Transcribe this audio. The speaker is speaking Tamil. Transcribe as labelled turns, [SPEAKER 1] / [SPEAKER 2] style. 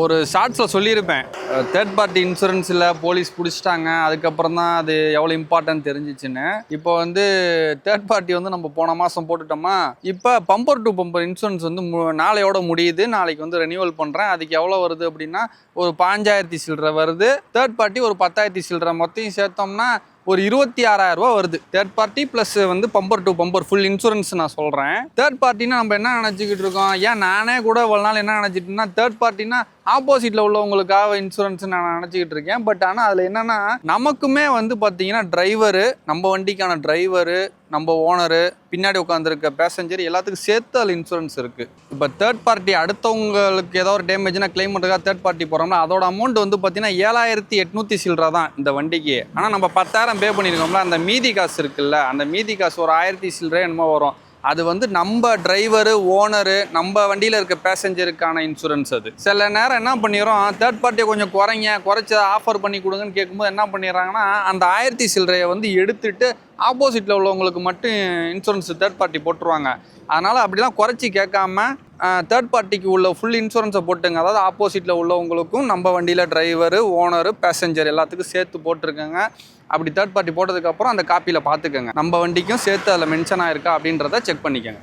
[SPEAKER 1] ஒரு ஷார்ட்ஸில் சொல்லியிருப்பேன், தேர்ட் பார்ட்டி இன்சூரன்ஸில் போலீஸ் பிடிச்சிட்டாங்க, அதுக்கப்புறம் தான் அது எவ்வளோ இம்பார்ட்டன்ட் தெரிஞ்சிச்சுன்னு. இப்போ வந்து தேர்ட் பார்ட்டி வந்து நம்ம போன மாதம் போட்டுட்டோமா, இப்போ பம்பர் டு பம்பர் இன்சூரன்ஸ் வந்து நாளையோட முடியுது, நாளைக்கு வந்து ரெனியூவல் பண்ணுறேன். அதுக்கு எவ்வளோ வருது அப்படின்னா ஒரு 5,000 சில்லரை வருது. தேர்ட் பார்ட்டி ஒரு 10,000 சில்லரை, மொத்தம் சேர்த்தோம்னா ஒரு 26,000 ரூபா வருது. தேர்ட் பார்ட்டி ப்ளஸ் வந்து bumper to bumper full insurance நான் சொல்கிறேன். தேர்ட் பார்ட்டினா நம்ம என்ன நினச்சிக்கிட்டு இருக்கோம், ஏன் நானே கூட இவ்வளோ நாள் என்ன நினச்சிட்டுனா தேர்ட் பார்ட்டினா ஆப்போசிட்டில் உள்ளவங்களுக்காக இன்சூரன்ஸ் நான் நினச்சிக்கிட்டு இருக்கேன். பட் ஆனால் அதில் என்னென்னா நமக்குமே வந்து பார்த்தீங்கன்னா டிரைவரு, நம்ம வண்டிக்கான டிரைவரு, நம்ம ஓனரு, பின்னாடி உட்காந்துருக்க பேசஞ்சர் எல்லாத்துக்கும் சேர்த்து அதில் இன்சூரன்ஸ் இருக்குது. இப்போ தேர்ட் பார்ட்டி அடுத்தவங்களுக்கு ஏதோ ஒரு டேமேஜ்னா கிளைம் பண்ணுறதுக்காக தேர்ட் பார்ட்டி போகிறோம்னா அதோட அமௌண்ட் வந்து பார்த்தீங்கன்னா 7,800 சில்லரை தான் இந்த வண்டிக்கு. ஆனால் நம்ம 10,000 பே பண்ணியிருக்கோம்ல, அந்த மீதி காசு இருக்குல்ல, அந்த மீதி காசு ஒரு 1,000 சில்லரை என்னமோ வரும். அது வந்து நம்ம டிரைவரு, ஓனரு, நம்ம வண்டியில் இருக்க பேசஞ்சருக்கான இன்சூரன்ஸ். அது சில நேரம் என்ன பண்ணிடுறோம், தேர்ட் பார்ட்டியை கொஞ்சம் குறைச்சி ஆஃபர் பண்ணி கொடுங்கன்னு கேட்கும்போது என்ன பண்ணிடுறாங்கன்னா அந்த 1,000 சில்லறையை வந்து எடுத்துட்டு ஆப்போசிட்டில் உள்ளவங்களுக்கு மட்டும் இன்சூரன்ஸ் தேர்ட் பார்ட்டி போட்டுருவாங்க. அதனால் அப்படிலாம் குறைச்சி கேட்காம தேர்ட் பார்ட்டிக்கு உள்ள ஃபுல் இன்சூரன்ஸை போட்டுங்க. அதாவது ஆப்போசிட்டில் உள்ளவங்களுக்கும் நம்ம வண்டியில் டிரைவரு, ஓனரு, பேசஞ்சர் எல்லாத்துக்கும் சேர்த்து போட்டிருக்கேங்க. அப்படி தேர்ட் பார்ட்டி போட்டதுக்கப்புறம் அந்த காப்பியில் பார்த்துக்கோங்க, நம்ம வண்டிக்கும் சேர்த்து அதில் மென்ஷன் ஆயிருக்கா அப்படின்றத செக் பண்ணிக்கோங்க.